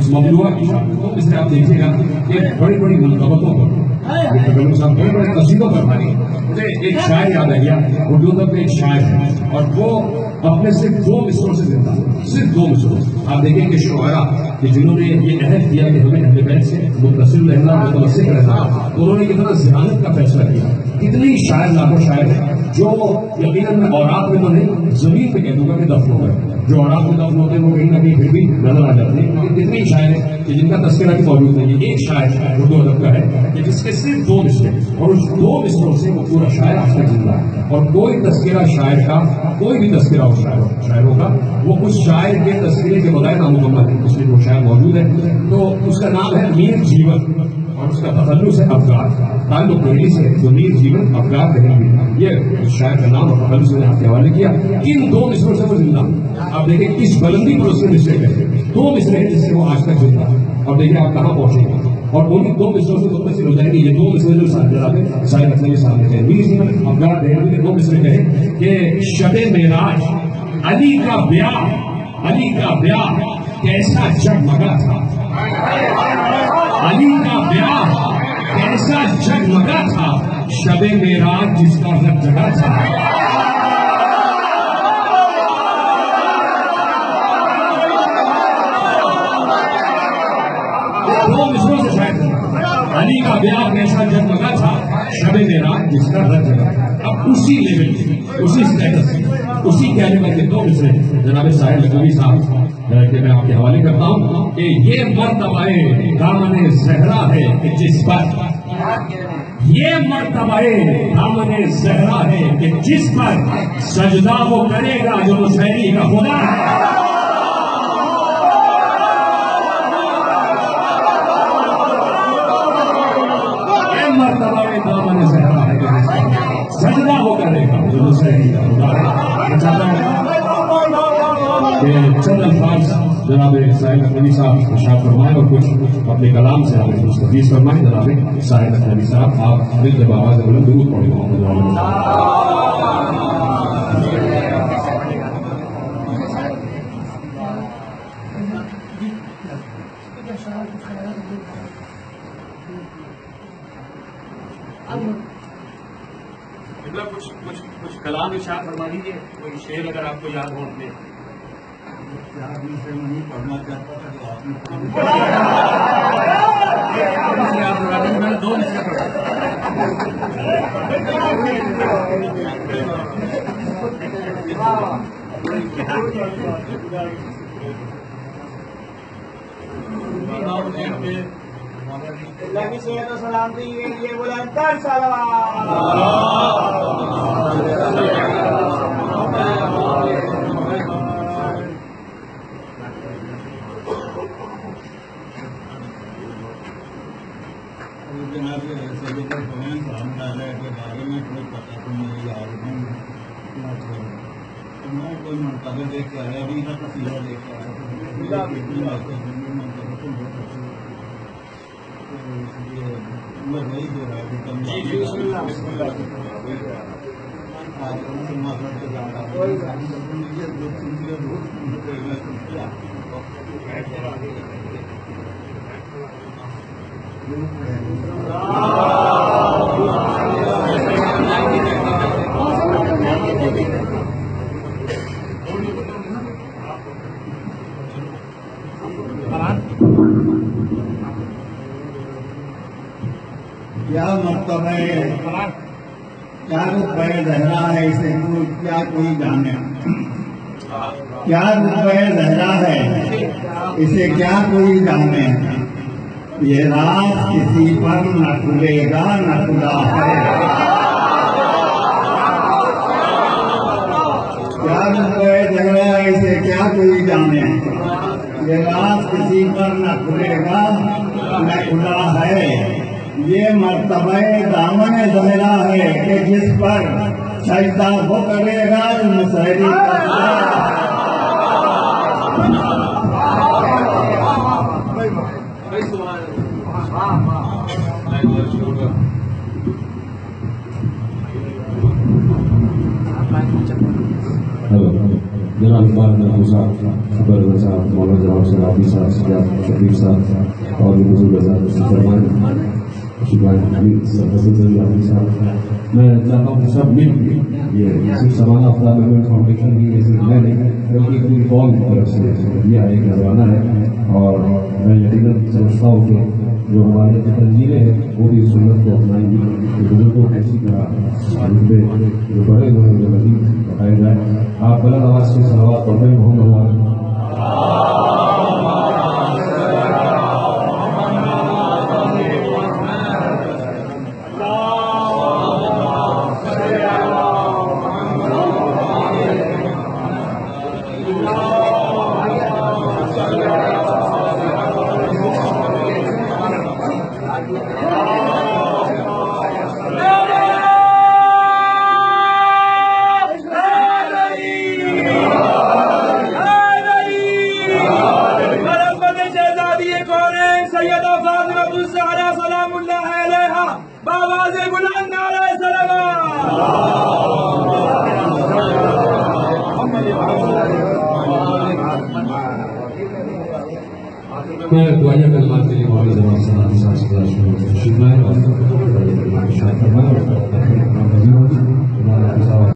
اس مملوعہ کی شان تو اس میں آپ دیکھیے گا کہ بڑی بڑی منقبتوں پر تکلم صاحب بڑے بڑے قصیدوں پر بھاری. مجھے ایک شاعر یاد آ گیا، اردو ادب میں ایک شاعر ہے اور وہ اپنے صرف 2 مصروں سے زندہ، صرف 2 مصروں. آپ دیکھیں کہ شعراء کہ جنہوں نے یہ عہد کیا کہ ہمیں اہل بیت سے متصل رہنا، متمسک رہنا، انہوں نے کتنا ذہانت کا فیصلہ کیا. کتنی شاعر لاکھوں شاعر ہیں جو یقیناً میں اوراق میں تو نہیں، زمین پہ کہہ دوں گا کہ دفن ہو گئے. جو اوراق میں دفن ہوتے ہیں وہ کہیں نہ کہیں پھر بھی نظر آ جاتے ہیں. لیکن کتنے شاعر ہیں کہ جن کا تذکرہ بھی موجود نہیں ہے. ایک شاعر اردو ادب کا ہے کہ جس کے صرف 2 مصرے اور اس 2 مصروں سے وہ پورا شاعر آج تک زندہ ہے. اور کوئی تذکرہ شاعر کا، کوئی بھی تذکرہ ہو شاعروں کا، وہ اس شاعر کے تذکرے کے بغیر نامکمل ہے. اس میں وہ شاعر موجود ہے تو اس کا نام ہے میر جیون اور اس کا تخلص ہے افغان. تعلق دہلی سے جو میر جیون افغان دہلی، یہ شاعر کا نام اور تخلص نے آپ کے حوالے کیا. کن 2 مصروں سے وہ زندہ. آپ دیکھیں کس بلندی پر اس کے مصرے گئے. 2 مصرے ہیں جس سے وہ آج تک زندہ. اب دیکھیں آپ کہاں پہنچیں گے اور انہیں 2 مصروں سے متصل ہو جائیں گے. یہ 2 مصرے جو شاعر اپنے سامنے تھے. میر جیون افغان دہلی کے 2 مصرے کہے کہ شب معراج علی کا بیاہ، علی کا بیاہ کیسا جگمگا تھا. علی کا بیاہ کیسا جگمگا تھا، شب معراج جس کا ہر جگہ تھا. دو مصروں سے شاید علی کا بیاہ کیسا جگمگا تھا، شب معراج جس کا ہر جگہ تھا. اب اسی لیول سے، اسی اسٹیٹس سے، اسی کیلیبر کے 2 مصرے جناب ساحر لکھنوی صاحب کہ میں آپ کے حوالے کرتا ہوں کہ یہ مرتبہ دامن زہرا ہے کہ جس پر، یہ مرتبہ دامن زہرا ہے کہ جس پر سجدہ وہ کرے گا جو مشہری کا خدا ہے. یہ مرتبہ دامن زہرا ہے کہ جس پر سجدہ وہ کرے گا جو مشہری کا خدا ہے. چند الفاظ جناب ساحر لکھنوی صاحب ارشاد فرمائیں اور کچھ اپنے کلام سے ہمیں مستفیض فرمائیں. جناب ساحر لکھنوی صاحب آپ دل جب آواز بلند درود پڑھیں محمد کچھ کلام ارشاد فرما دیجیے. کوئی شعر اگر آپ کو یاد ہو اپنے. سے نہیں پڑھنا چاہتا تھا تو آپ نے میں 2 مصرے پڑھا. سلامتی کے لیے بلند سلام. بارے میں کوئی پتا تو نہیں یاد نہیں. میں کوئی مرتبہ دیکھ کے آیا بھی تھا، تصویر دیکھ کے آیا میں وہی جو ہے کیا مرتبہ ہے، کیا رتبہ زہرا ہے، اسے کیا کوئی جانے. کیا رتبہ زہرا ہے اسے کیا کوئی جانے. یہ راز کسی پر نہ کھلے گا نہ کھلا ہے. کیا رتبہ زہرا ہے اسے کیا کوئی جانے. یہ راز کسی پر نہ کھلے گا نہ کھلا ہے. یہ مرتبہ دامن زہرا ہے کہ جس پر سجدہ وہ کرے گا مشہری کا جناب اقبال محمود صاحب، شکر صاحب، مولانا جواب صاحب، عابد صاحب، سجاد شفیق صاحب اور بھی بزرگ حضرات فرمان شکریہ حمید صاحب. میں چاہتا ہوں کہ سب مل یہ صرف سمانا افطار محمد فاؤنڈیشن کی ایسی میں نہیں بلکہ پوری قوم کی طرف سے یہ ایک نذرانہ ہے. اور میں یقیناً سمجھتا ہوں کہ جو ہماری تنظیمیں ہیں وہ بھی سنت کو اپنائیں گی کہ بزرگوں کو اسی طرح ان پہ جو بڑے ہوئے ہیں جو مزید بتایا جائے. آپ بلند آواز سے صلوات پڑھتے ہیں محمد میں دعائیہ کلمات کے لیے مولانا جواب صاحب شکریہ.